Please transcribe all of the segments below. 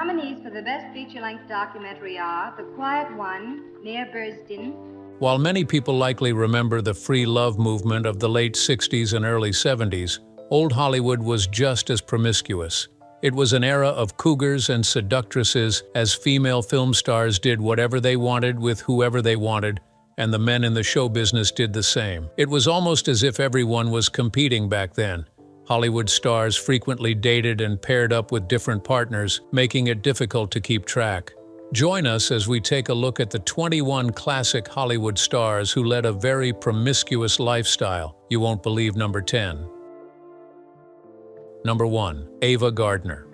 nominees for the Best Feature-Length Documentary are The Quiet One, near Burston. While many people likely remember the free love movement of the late 60s and early 70s, old Hollywood was just as promiscuous. It was an era of cougars and seductresses as female film stars did whatever they wanted with whoever they wanted, and the men in the show business did the same. It was almost as if everyone was competing back then. Hollywood stars frequently dated and paired up with different partners, making it difficult to keep track. Join us as we take a look at the 21 classic Hollywood stars who led a very promiscuous lifestyle. You won't believe number 10. Number 1. Ava Gardner.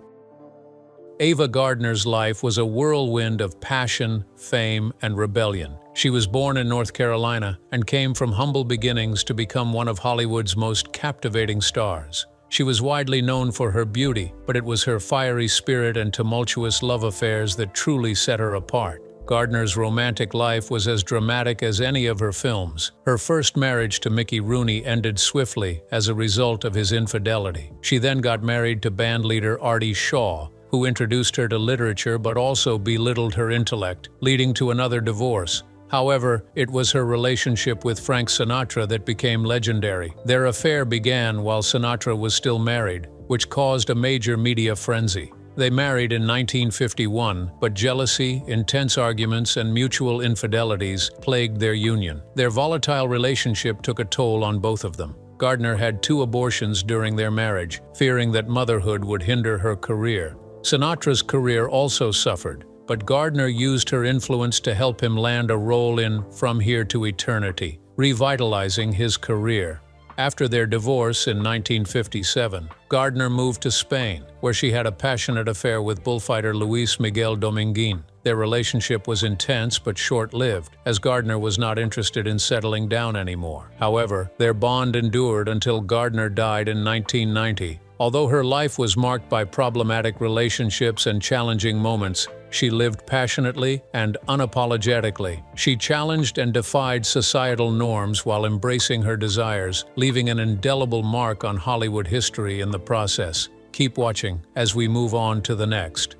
Ava Gardner's life was a whirlwind of passion, fame, and rebellion. She was born in North Carolina and came from humble beginnings to become one of Hollywood's most captivating stars. She was widely known for her beauty, but it was her fiery spirit and tumultuous love affairs that truly set her apart. Gardner's romantic life was as dramatic as any of her films. Her first marriage to Mickey Rooney ended swiftly as a result of his infidelity. She then got married to bandleader Artie Shaw, who introduced her to literature but also belittled her intellect, leading to another divorce. However, it was her relationship with Frank Sinatra that became legendary. Their affair began while Sinatra was still married, which caused a major media frenzy. They married in 1951, but jealousy, intense arguments, and mutual infidelities plagued their union. Their volatile relationship took a toll on both of them. Gardner had 2 abortions during their marriage, fearing that motherhood would hinder her career. Sinatra's career also suffered, but Gardner used her influence to help him land a role in From Here to Eternity, revitalizing his career. After their divorce in 1957, Gardner moved to Spain, where she had a passionate affair with bullfighter Luis Miguel Dominguin. Their relationship was intense but short-lived, as Gardner was not interested in settling down anymore. However, their bond endured until Gardner died in 1990. Although her life was marked by problematic relationships and challenging moments, she lived passionately and unapologetically. She challenged and defied societal norms while embracing her desires, leaving an indelible mark on Hollywood history in the process. Keep watching as we move on to the next.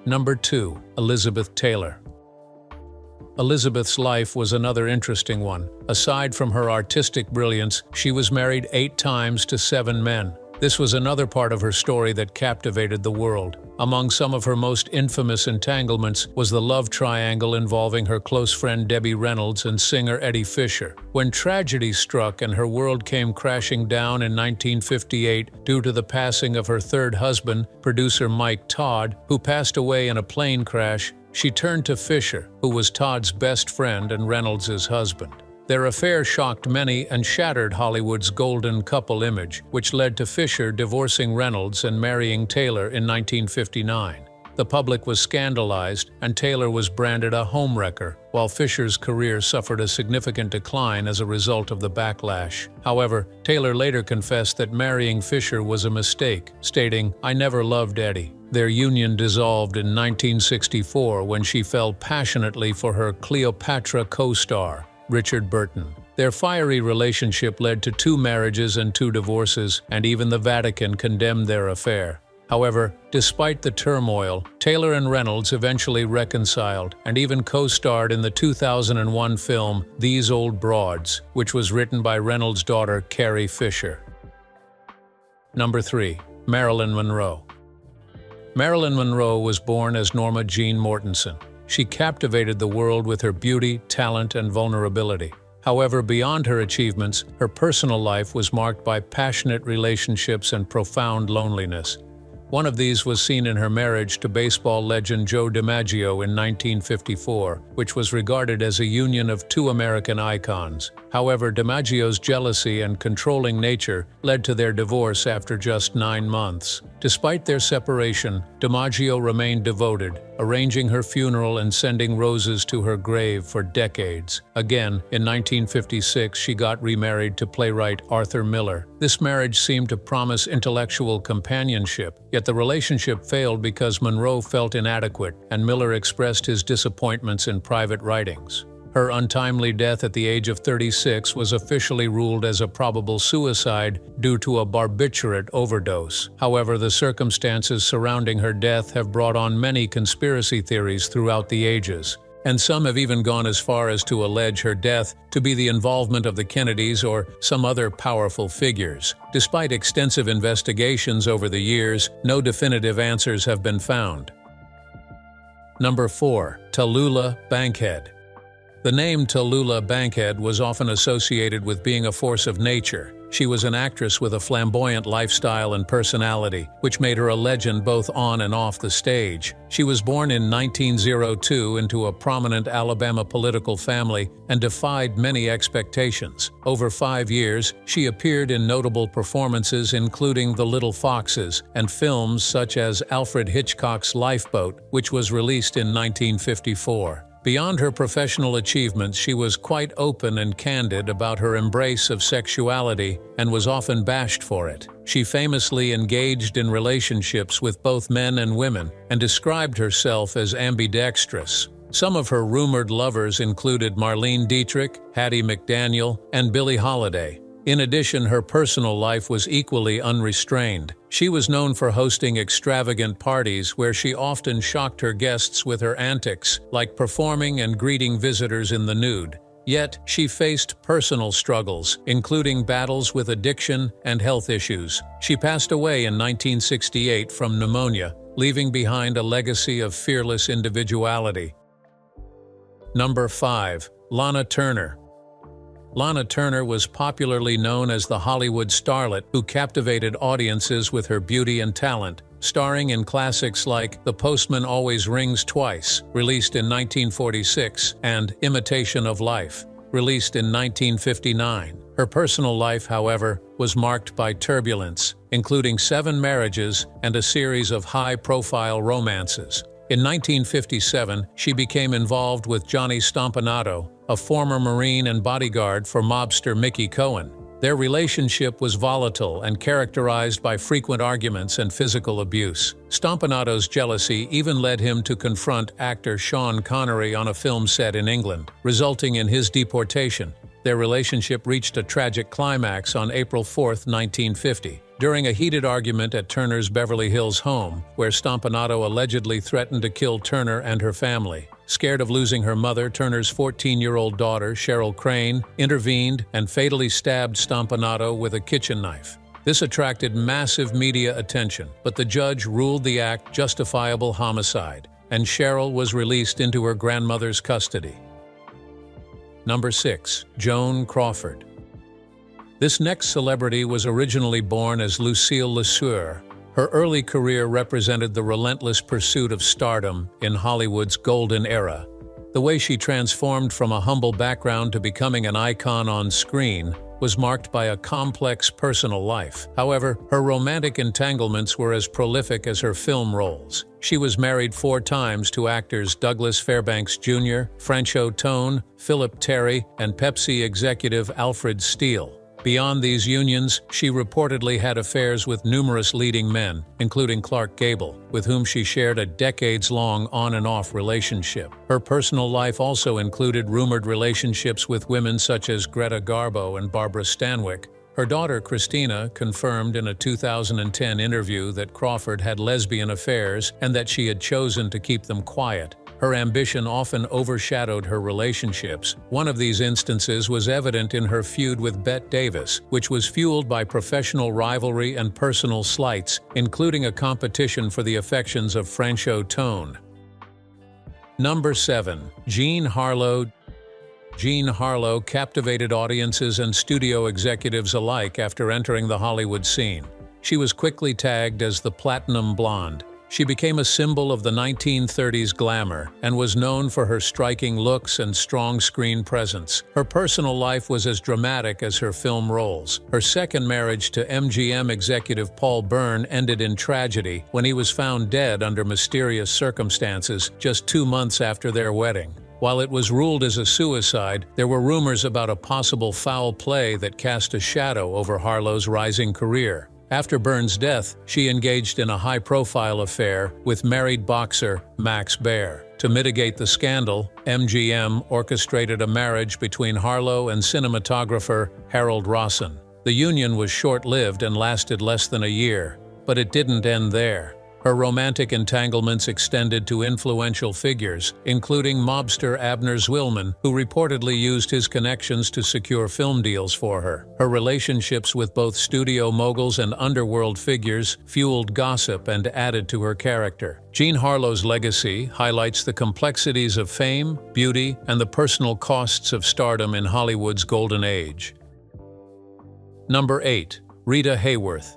Number 2. Elizabeth Taylor. Elizabeth's life was another interesting one. Aside from her artistic brilliance, she was married 8 times to 7 men. This was another part of her story that captivated the world. Among some of her most infamous entanglements was the love triangle involving her close friend Debbie Reynolds and singer Eddie Fisher. When tragedy struck and her world came crashing down in 1958 due to the passing of her third husband, producer Mike Todd, who passed away in a plane crash, she turned to Fisher, who was Todd's best friend and Reynolds' husband. Their affair shocked many and shattered Hollywood's golden couple image, which led to Fisher divorcing Reynolds and marrying Taylor in 1959. The public was scandalized, and Taylor was branded a homewrecker, while Fisher's career suffered a significant decline as a result of the backlash. However, Taylor later confessed that marrying Fisher was a mistake, stating, "I never loved Eddie." Their union dissolved in 1964 when she fell passionately for her Cleopatra co-star, Richard Burton. Their fiery relationship led to 2 marriages and 2 divorces, and even the Vatican condemned their affair. However, despite the turmoil, Taylor and Reynolds eventually reconciled and even co-starred in the 2001 film These Old Broads, which was written by Reynolds' daughter Carrie Fisher. Number 3. Marilyn Monroe. Marilyn Monroe was born as Norma Jean Mortensen. She captivated the world with her beauty, talent, and vulnerability. However, beyond her achievements, her personal life was marked by passionate relationships and profound loneliness. One of these was seen in her marriage to baseball legend Joe DiMaggio in 1954, which was regarded as a union of 2 American icons. However, DiMaggio's jealousy and controlling nature led to their divorce after just 9 months. Despite their separation, DiMaggio remained devoted, arranging her funeral and sending roses to her grave for decades. Again, in 1956, she got remarried to playwright Arthur Miller. This marriage seemed to promise intellectual companionship, yet the relationship failed because Monroe felt inadequate, and Miller expressed his disappointments in private writings. Her untimely death at the age of 36 was officially ruled as a probable suicide due to a barbiturate overdose. However, the circumstances surrounding her death have brought on many conspiracy theories throughout the ages, and some have even gone as far as to allege her death to be the involvement of the Kennedys or some other powerful figures. Despite extensive investigations over the years, no definitive answers have been found. Number 4. Tallulah Bankhead. The name Tallulah Bankhead was often associated with being a force of nature. She was an actress with a flamboyant lifestyle and personality, which made her a legend both on and off the stage. She was born in 1902 into a prominent Alabama political family and defied many expectations. Over 5 years, she appeared in notable performances including The Little Foxes and films such as Alfred Hitchcock's Lifeboat, which was released in 1954. Beyond her professional achievements, she was quite open and candid about her embrace of sexuality and was often bashed for it. She famously engaged in relationships with both men and women and described herself as ambidextrous. Some of her rumored lovers included Marlene Dietrich, Hattie McDaniel, and Billie Holiday. In addition, her personal life was equally unrestrained. She was known for hosting extravagant parties where she often shocked her guests with her antics, like performing and greeting visitors in the nude. Yet, she faced personal struggles, including battles with addiction and health issues. She passed away in 1968 from pneumonia, leaving behind a legacy of fearless individuality. Number 5. Lana Turner. Lana Turner was popularly known as the Hollywood starlet who captivated audiences with her beauty and talent, starring in classics like The Postman Always Rings Twice, released in 1946, and Imitation of Life, released in 1959. Her personal life, however, was marked by turbulence, including 7 marriages and a series of high-profile romances. In 1957, she became involved with Johnny Stompanato, a former Marine and bodyguard for mobster Mickey Cohen. Their relationship was volatile and characterized by frequent arguments and physical abuse. Stompanato's jealousy even led him to confront actor Sean Connery on a film set in England, resulting in his deportation. Their relationship reached a tragic climax on April 4, 1950. During a heated argument at Turner's Beverly Hills home, where Stompanato allegedly threatened to kill Turner and her family. Scared of losing her mother, Turner's 14-year-old daughter, Cheryl Crane, intervened and fatally stabbed Stompanato with a kitchen knife. This attracted massive media attention, but the judge ruled the act justifiable homicide, and Cheryl was released into her grandmother's custody. Number 6. Joan Crawford. This next celebrity was originally born as Lucille LeSueur. Her early career represented the relentless pursuit of stardom in Hollywood's golden era. The way she transformed from a humble background to becoming an icon on screen was marked by a complex personal life. However, her romantic entanglements were as prolific as her film roles. She was married 4 times to actors Douglas Fairbanks Jr., Franchot Tone, Philip Terry, and Pepsi executive Alfred Steele. Beyond these unions, she reportedly had affairs with numerous leading men, including Clark Gable, with whom she shared a decades-long on-and-off relationship. Her personal life also included rumored relationships with women such as Greta Garbo and Barbara Stanwyck. Her daughter, Christina, confirmed in a 2010 interview that Crawford had lesbian affairs and that she had chosen to keep them quiet. Her ambition often overshadowed her relationships. One of these instances was evident in her feud with Bette Davis, which was fueled by professional rivalry and personal slights, including a competition for the affections of Franchot Tone. Number 7. Jean Harlow. Jean Harlow captivated audiences and studio executives alike after entering the Hollywood scene. She was quickly tagged as the Platinum Blonde. She became a symbol of the 1930s glamour and was known for her striking looks and strong screen presence. Her personal life was as dramatic as her film roles. Her second marriage to MGM executive Paul Byrne ended in tragedy when he was found dead under mysterious circumstances just 2 months after their wedding. While it was ruled as a suicide, there were rumors about a possible foul play that cast a shadow over Harlow's rising career. After Byrne's death, she engaged in a high-profile affair with married boxer Max Baer. To To mitigate the scandal, MGM orchestrated a marriage between Harlow and cinematographer Harold Rawson. The union was short-lived and lasted less than a year, but it didn't end there. Her romantic entanglements extended to influential figures, including mobster Abner Zwillman, who reportedly used his connections to secure film deals for her. Her relationships with both studio moguls and underworld figures fueled gossip and added to her character. Jean Harlow's legacy highlights the complexities of fame, beauty, and the personal costs of stardom in Hollywood's golden age. Number 8. Rita Hayworth.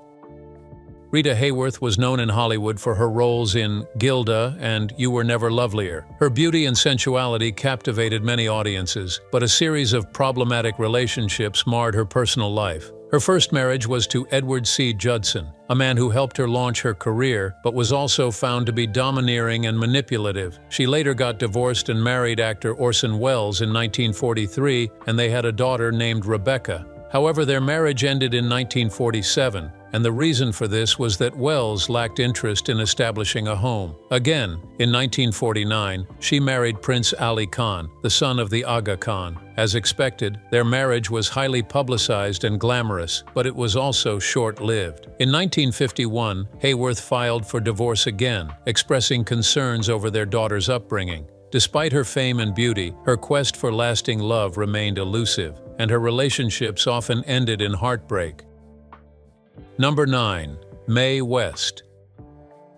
Rita Hayworth was known in Hollywood for her roles in Gilda and You Were Never Lovelier. Her beauty and sensuality captivated many audiences, but a series of problematic relationships marred her personal life. Her first marriage was to Edward C. Judson, a man who helped her launch her career, but was also found to be domineering and manipulative. She later got divorced and married actor Orson Welles in 1943, and they had a daughter named Rebecca. However, their marriage ended in 1947, and the reason for this was that Welles lacked interest in establishing a home. Again, in 1949, she married Prince Ali Khan, the son of the Aga Khan. As expected, their marriage was highly publicized and glamorous, but it was also short-lived. In 1951, Hayworth filed for divorce again, expressing concerns over their daughter's upbringing. Despite her fame and beauty, her quest for lasting love remained elusive, and her relationships often ended in heartbreak. Number 9. Mae West.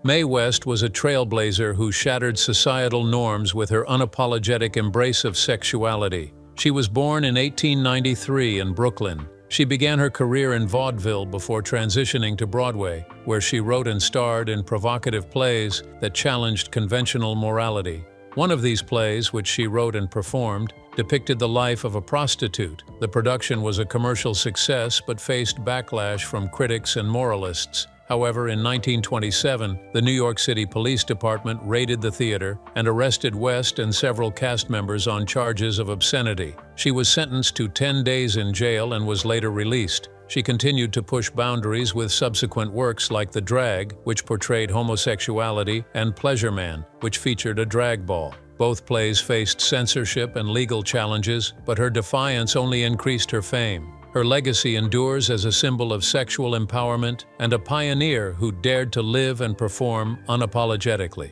Mae West was a trailblazer who shattered societal norms with her unapologetic embrace of sexuality. She was born in 1893 in Brooklyn. She began her career in vaudeville before transitioning to Broadway, where she wrote and starred in provocative plays that challenged conventional morality. One of these plays, which she wrote and performed, depicted the life of a prostitute. The production was a commercial success but faced backlash from critics and moralists. However, in 1927, the New York City Police Department raided the theater and arrested West and several cast members on charges of obscenity. She was sentenced to 10 days in jail and was later released. She continued to push boundaries with subsequent works like The Drag, which portrayed homosexuality, and Pleasure Man, which featured a drag ball. Both plays faced censorship and legal challenges, but her defiance only increased her fame. Her legacy endures as a symbol of sexual empowerment and a pioneer who dared to live and perform unapologetically.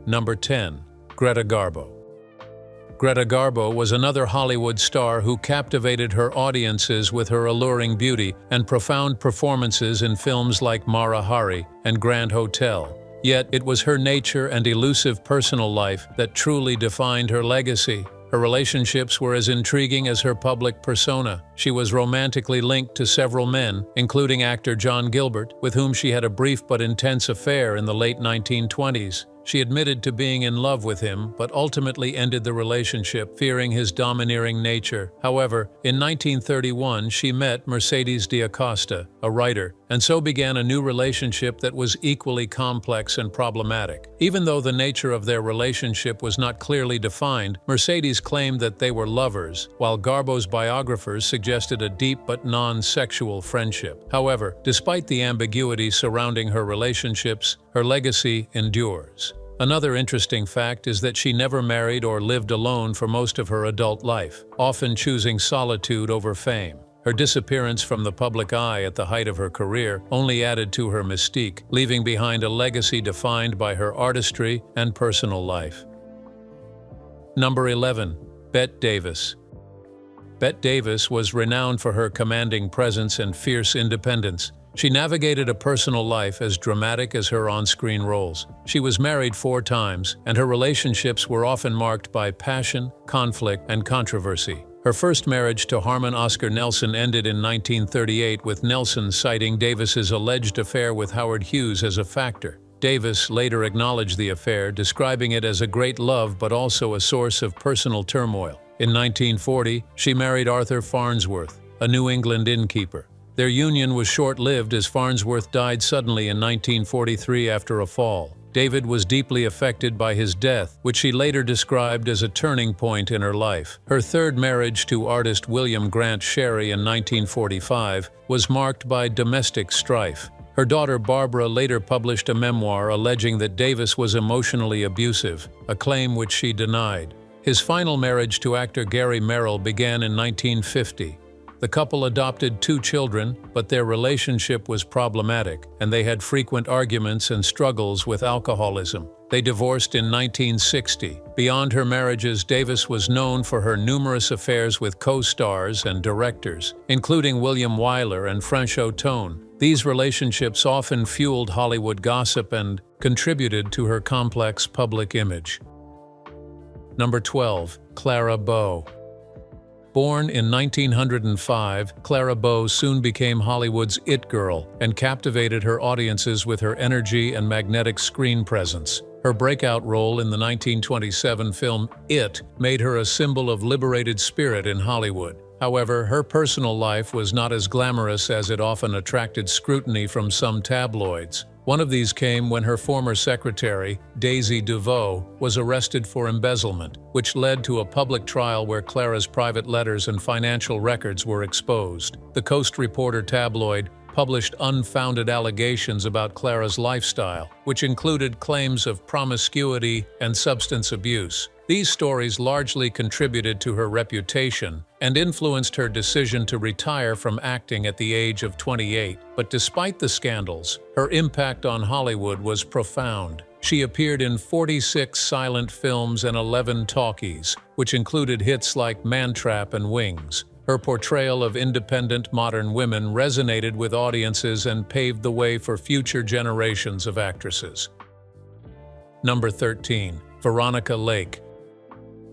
Number 10. Greta Garbo. Greta Garbo was another Hollywood star who captivated her audiences with her alluring beauty and profound performances in films like Mara Hari and Grand Hotel. Yet, it was her nature and elusive personal life that truly defined her legacy. Her relationships were as intriguing as her public persona. She was romantically linked to several men, including actor John Gilbert, with whom she had a brief but intense affair in the late 1920s. She admitted to being in love with him, but ultimately ended the relationship, fearing his domineering nature. However, in 1931, she met Mercedes D'Acosta, a writer, and so began a new relationship that was equally complex and problematic. Even though the nature of their relationship was not clearly defined, Mercedes claimed that they were lovers, while Garbo's biographers suggested a deep but non-sexual friendship. However, despite the ambiguity surrounding her relationships, her legacy endures. Another interesting fact is that she never married or lived alone for most of her adult life, often choosing solitude over fame. Her disappearance from the public eye at the height of her career only added to her mystique, leaving behind a legacy defined by her artistry and personal life. Number 11. Bette Davis. Bette Davis was renowned for her commanding presence and fierce independence. She navigated a personal life as dramatic as her on-screen roles. She was married 4 times, and her relationships were often marked by passion, conflict, and controversy. Her first marriage to Harmon Oscar Nelson ended in 1938, with Nelson citing Davis's alleged affair with Howard Hughes as a factor. Davis later acknowledged the affair, describing it as a great love but also a source of personal turmoil. In 1940, she married Arthur Farnsworth, a New England innkeeper. Their union was short-lived as Farnsworth died suddenly in 1943 after a fall. David was deeply affected by his death, which she later described as a turning point in her life. Her third marriage to artist William Grant Sherry in 1945 was marked by domestic strife. Her daughter Barbara later published a memoir alleging that Davis was emotionally abusive, a claim which she denied. His final marriage to actor Gary Merrill began in 1950. The couple adopted 2 children, but their relationship was problematic, and they had frequent arguments and struggles with alcoholism. They divorced in 1960. Beyond her marriages, Davis was known for her numerous affairs with co-stars and directors, including William Wyler and Franchot Tone. These relationships often fueled Hollywood gossip and contributed to her complex public image. Number 12. Clara Bow. Born in 1905, Clara Bow soon became Hollywood's it girl and captivated her audiences with her energy and magnetic screen presence. Her breakout role in the 1927 film It made her a symbol of liberated spirit in Hollywood. However, her personal life was not as glamorous as it often attracted scrutiny from some tabloids. One of these came when her former secretary, Daisy DeVoe, was arrested for embezzlement, which led to a public trial where Clara's private letters and financial records were exposed. The Coast Reporter tabloid published unfounded allegations about Clara's lifestyle, which included claims of promiscuity and substance abuse. These stories largely contributed to her reputation and influenced her decision to retire from acting at the age of 28. But despite the scandals, her impact on Hollywood was profound. She appeared in 46 silent films and 11 talkies, which included hits like Mantrap and Wings. Her portrayal of independent modern women resonated with audiences and paved the way for future generations of actresses. Number 13. Veronica Lake.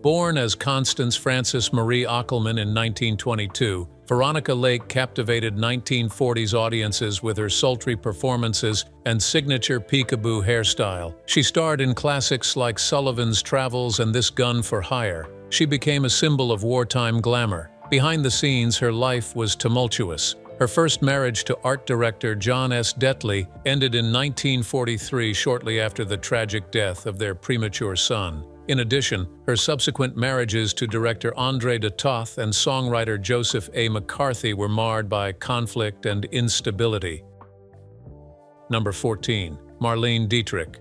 Born as Constance Frances Marie Ockelman in 1922, Veronica Lake captivated 1940s audiences with her sultry performances and signature peekaboo hairstyle. She starred in classics like Sullivan's Travels and This Gun for Hire. She became a symbol of wartime glamour. Behind the scenes, her life was tumultuous. Her first marriage to art director John S. Detley ended in 1943, shortly after the tragic death of their premature son. In addition, her subsequent marriages to director André de Toth and songwriter Joseph A. McCarthy were marred by conflict and instability. Number 14. Marlene Dietrich.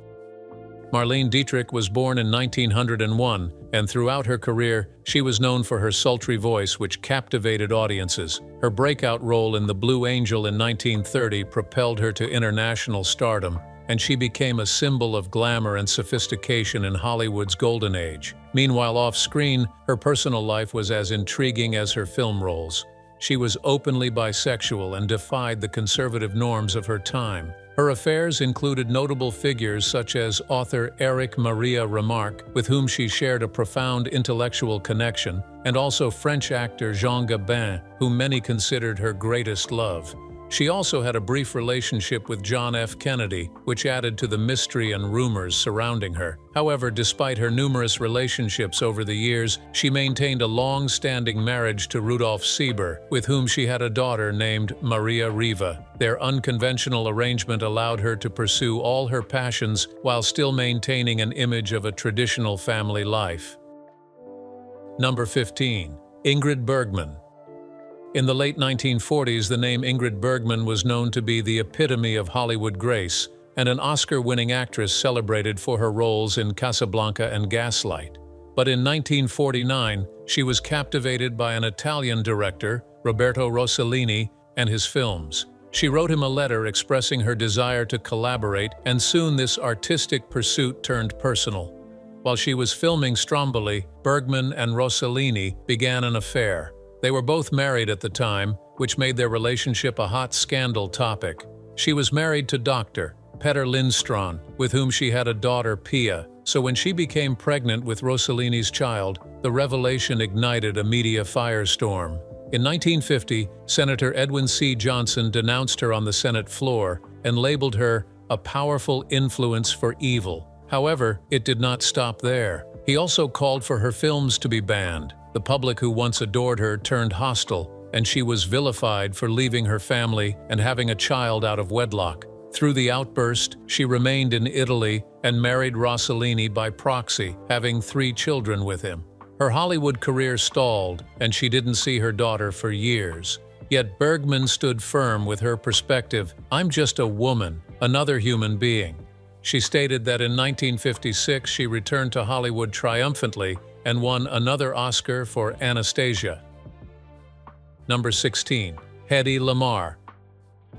Marlene Dietrich was born in 1901, and throughout her career, she was known for her sultry voice, which captivated audiences. Her breakout role in The Blue Angel in 1930 propelled her to international stardom, and she became a symbol of glamour and sophistication in Hollywood's golden age. Meanwhile, off-screen, her personal life was as intriguing as her film roles. She was openly bisexual and defied the conservative norms of her time. Her affairs included notable figures such as author Éric Maria Remarque, with whom she shared a profound intellectual connection, and also French actor Jean Gabin, whom many considered her greatest love. She also had a brief relationship with John F. Kennedy, which added to the mystery and rumors surrounding her. However, despite her numerous relationships over the years, she maintained a long-standing marriage to Rudolf Sieber, with whom she had a daughter named Maria Riva. Their unconventional arrangement allowed her to pursue all her passions while still maintaining an image of a traditional family life. Number 15. Ingrid Bergman. In the late 1940s, the name Ingrid Bergman was known to be the epitome of Hollywood grace, and an Oscar-winning actress celebrated for her roles in Casablanca and Gaslight. But in 1949, she was captivated by an Italian director, Roberto Rossellini, and his films. She wrote him a letter expressing her desire to collaborate, and soon this artistic pursuit turned personal. While she was filming Stromboli, Bergman and Rossellini began an affair. They were both married at the time, which made their relationship a hot scandal topic. She was married to Dr. Petter Lindström, with whom she had a daughter, Pia, so when she became pregnant with Rossellini's child, the revelation ignited a media firestorm. In 1950, Senator Edwin C. Johnson denounced her on the Senate floor and labeled her a powerful influence for evil. However, it did not stop there. He also called for her films to be banned. The public who once adored her turned hostile, and she was vilified for leaving her family and having a child out of wedlock. Through the outburst, she remained in Italy and married Rossellini by proxy, having 3 children with him. Her Hollywood career stalled, and she didn't see her daughter for years. Yet Bergman stood firm with her perspective, "I'm just a woman, another human being." She stated that in 1956 she returned to Hollywood triumphantly and won another Oscar for Anastasia. Number 16. Hedy Lamarr.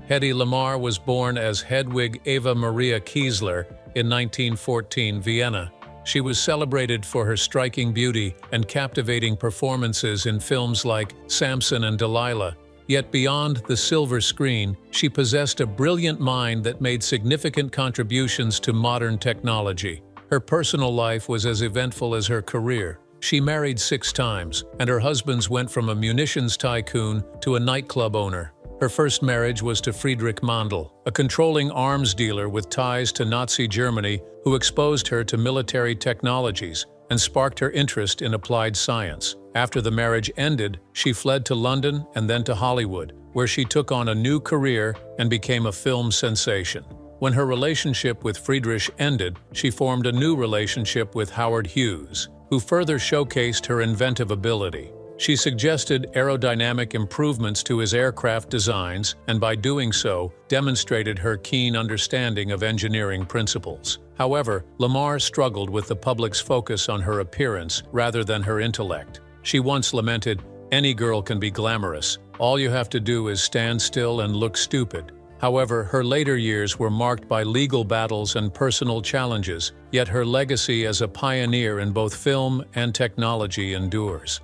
Hedy Lamarr was born as Hedwig Eva Maria Kiesler in 1914 Vienna. She was celebrated for her striking beauty and captivating performances in films like Samson and Delilah. Yet beyond the silver screen, she possessed a brilliant mind that made significant contributions to modern technology. Her personal life was as eventful as her career. She married 6 times, and her husbands went from a munitions tycoon to a nightclub owner. Her first marriage was to Friedrich Mandl, a controlling arms dealer with ties to Nazi Germany who exposed her to military technologies and sparked her interest in applied science. After the marriage ended, she fled to London and then to Hollywood, where she took on a new career and became a film sensation. When her relationship with Friedrich ended, she formed a new relationship with Howard Hughes, who further showcased her inventive ability. She suggested aerodynamic improvements to his aircraft designs and by doing so, demonstrated her keen understanding of engineering principles. However, Lamarr struggled with the public's focus on her appearance rather than her intellect. She once lamented, "Any girl can be glamorous. All you have to do is stand still and look stupid." However, her later years were marked by legal battles and personal challenges, yet her legacy as a pioneer in both film and technology endures.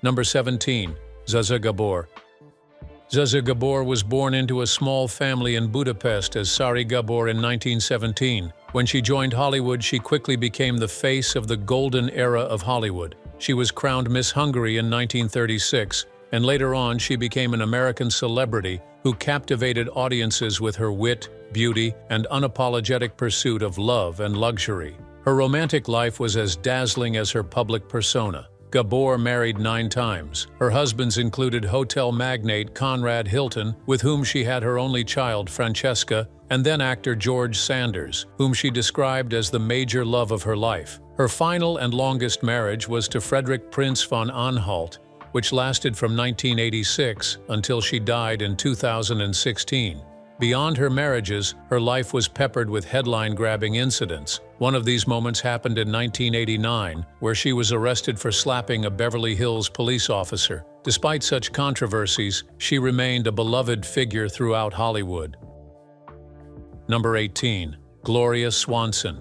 Number 17. Zsa Gabor. Zsa Gabor was born into a small family in Budapest as Sari Gabor in 1917. When she joined Hollywood, she quickly became the face of the golden era of Hollywood. She was crowned Miss Hungary in 1936, and later on she became an American celebrity who captivated audiences with her wit, beauty, and unapologetic pursuit of love and luxury. Her romantic life was as dazzling as her public persona. Gabor married 9 times. Her husbands included hotel magnate Conrad Hilton, with whom she had her only child, Francesca, and then actor George Sanders, whom she described as the major love of her life. Her final and longest marriage was to Frederick Prince von Anhalt, which lasted from 1986 until she died in 2016. Beyond her marriages, her life was peppered with headline-grabbing incidents. One of these moments happened in 1989, where she was arrested for slapping a Beverly Hills police officer. Despite such controversies, she remained a beloved figure throughout Hollywood. Number 18. Gloria Swanson.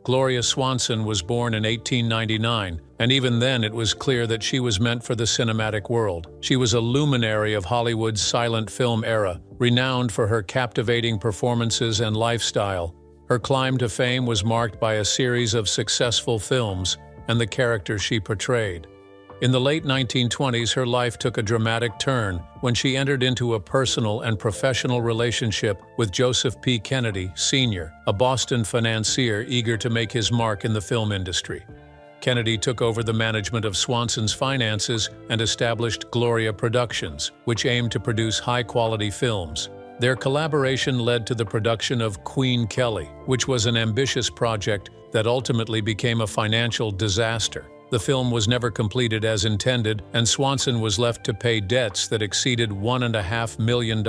Gloria Swanson was born in 1899, and even then it was clear that she was meant for the cinematic world. She was a luminary of Hollywood's silent film era, renowned for her captivating performances and lifestyle. Her climb to fame was marked by a series of successful films and the characters she portrayed. In the late 1920s, her life took a dramatic turn when she entered into a personal and professional relationship with Joseph P. Kennedy, Sr., a Boston financier eager to make his mark in the film industry. Kennedy took over the management of Swanson's finances and established Gloria Productions, which aimed to produce high-quality films. Their collaboration led to the production of Queen Kelly, which was an ambitious project that ultimately became a financial disaster. The film was never completed as intended, and Swanson was left to pay debts that exceeded $1.5 million.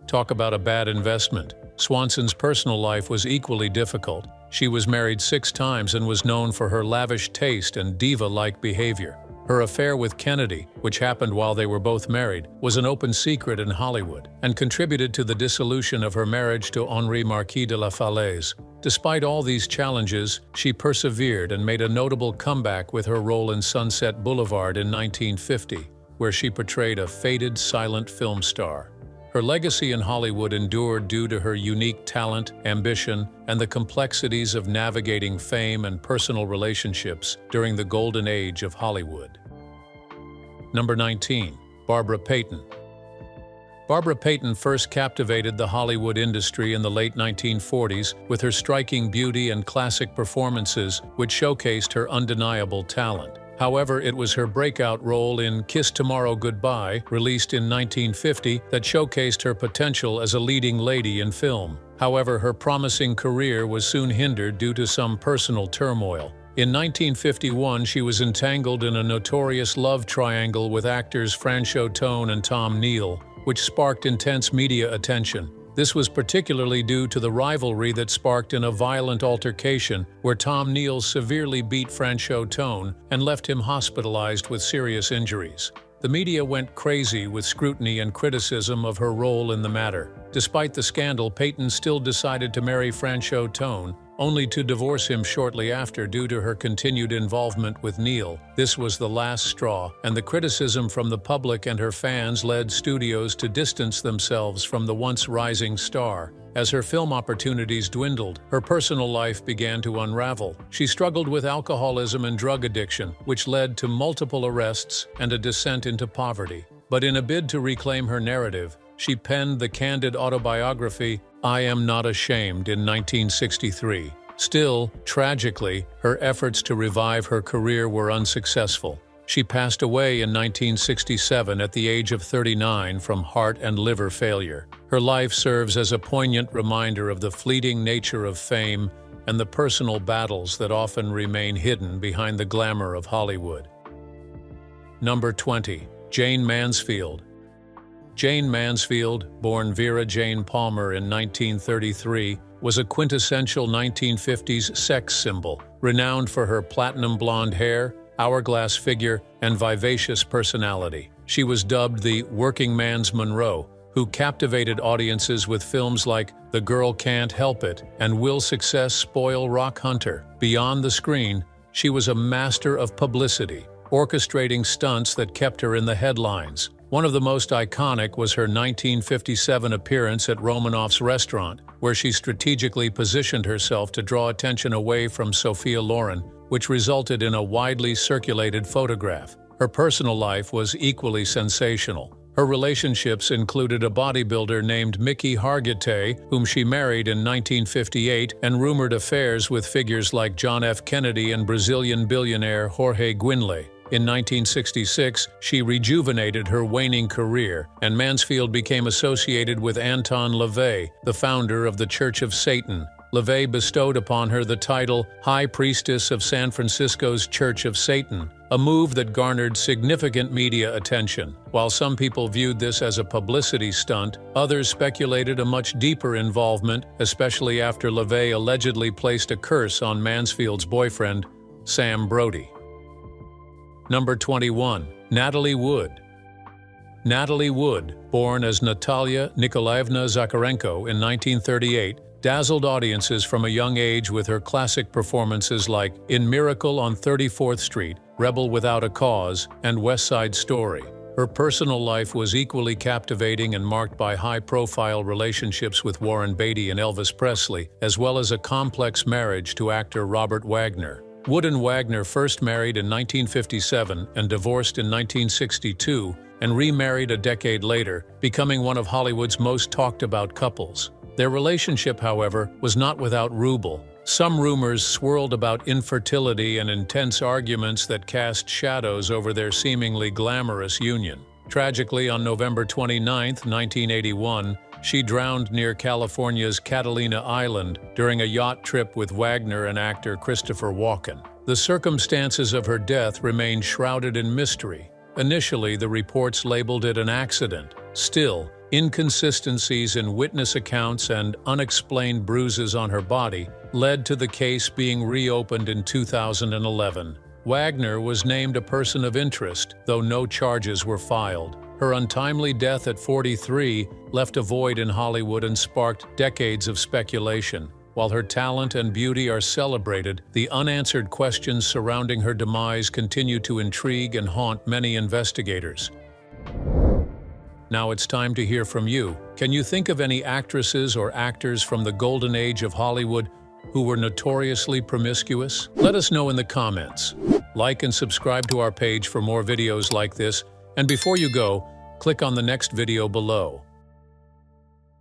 Talk about a bad investment. Swanson's personal life was equally difficult. She was married 6 times and was known for her lavish taste and diva-like behavior. Her affair with Kennedy, which happened while they were both married, was an open secret in Hollywood and contributed to the dissolution of her marriage to Henri Marquis de la Falaise. Despite all these challenges, she persevered and made a notable comeback with her role in Sunset Boulevard in 1950, where she portrayed a faded silent film star. Her legacy in Hollywood endured due to her unique talent, ambition, and the complexities of navigating fame and personal relationships during the golden age of Hollywood. Number 19. Barbara Payton. Barbara Payton first captivated the Hollywood industry in the late 1940s with her striking beauty and classic performances, which showcased her undeniable talent. However, it was her breakout role in Kiss Tomorrow Goodbye, released in 1950, that showcased her potential as a leading lady in film. However, her promising career was soon hindered due to some personal turmoil. In 1951, she was entangled in a notorious love triangle with actors Franchot Tone and Tom Neal, which sparked intense media attention. This was particularly due to the rivalry that sparked in a violent altercation where Tom Neal severely beat Franchot Tone and left him hospitalized with serious injuries. The media went crazy with scrutiny and criticism of her role in the matter. Despite the scandal, Peyton still decided to marry Franchot Tone, only to divorce him shortly after due to her continued involvement with Neal. This was the last straw, and the criticism from the public and her fans led studios to distance themselves from the once rising star. As her film opportunities dwindled, her personal life began to unravel. She struggled with alcoholism and drug addiction, which led to multiple arrests and a descent into poverty. But in a bid to reclaim her narrative, she penned the candid autobiography, I Am Not Ashamed, in 1963. Still, tragically, her efforts to revive her career were unsuccessful. She passed away in 1967 at the age of 39 from heart and liver failure. Her life serves as a poignant reminder of the fleeting nature of fame and the personal battles that often remain hidden behind the glamour of Hollywood. Number 20. Jane Mansfield. Jane Mansfield, born Vera Jane Palmer in 1933, was a quintessential 1950s sex symbol, renowned for her platinum blonde hair, hourglass figure, and vivacious personality. She was dubbed the working man's Monroe, who captivated audiences with films like The Girl Can't Help It and Will Success Spoil Rock Hunter. Beyond the screen, she was a master of publicity, orchestrating stunts that kept her in the headlines. One of the most iconic was her 1957 appearance at Romanoff's restaurant, where she strategically positioned herself to draw attention away from Sophia Loren, which resulted in a widely circulated photograph. Her personal life was equally sensational. Her relationships included a bodybuilder named Mickey Hargitay, whom she married in 1958, and rumored affairs with figures like John F. Kennedy and Brazilian billionaire Jorge Guinle. In 1966, she rejuvenated her waning career, and Mansfield became associated with Anton LaVey, the founder of the Church of Satan. LaVey bestowed upon her the title High Priestess of San Francisco's Church of Satan, a move that garnered significant media attention. While some people viewed this as a publicity stunt, others speculated a much deeper involvement, especially after LaVey allegedly placed a curse on Mansfield's boyfriend, Sam Brody. Number 21. Natalie Wood. Natalie Wood, born as Natalia Nikolaevna Zakharenko in 1938, dazzled audiences from a young age with her classic performances like In Miracle on 34th Street, Rebel Without a Cause, and West Side Story. Her personal life was equally captivating and marked by high-profile relationships with Warren Beatty and Elvis Presley, as well as a complex marriage to actor Robert Wagner. Wood and Wagner first married in 1957 and divorced in 1962, and remarried a decade later, becoming one of Hollywood's most talked-about couples. Their relationship, however, was not without ruble. Some rumors swirled about infertility and intense arguments that cast shadows over their seemingly glamorous union. Tragically, on November 29, 1981, she drowned near California's Catalina Island during a yacht trip with Wagner and actor Christopher Walken. The circumstances of her death remain shrouded in mystery. Initially, the reports labeled it an accident. Still, inconsistencies in witness accounts and unexplained bruises on her body led to the case being reopened in 2011. Wagner was named a person of interest, though no charges were filed. Her untimely death at 43 left a void in Hollywood and sparked decades of speculation. While her talent and beauty are celebrated, the unanswered questions surrounding her demise continue to intrigue and haunt many investigators. Now it's time to hear from you. Can you think of any actresses or actors from the golden age of Hollywood who were notoriously promiscuous? Let us know in the comments. Like and subscribe to our page for more videos like this. And before you go, click on the next video below.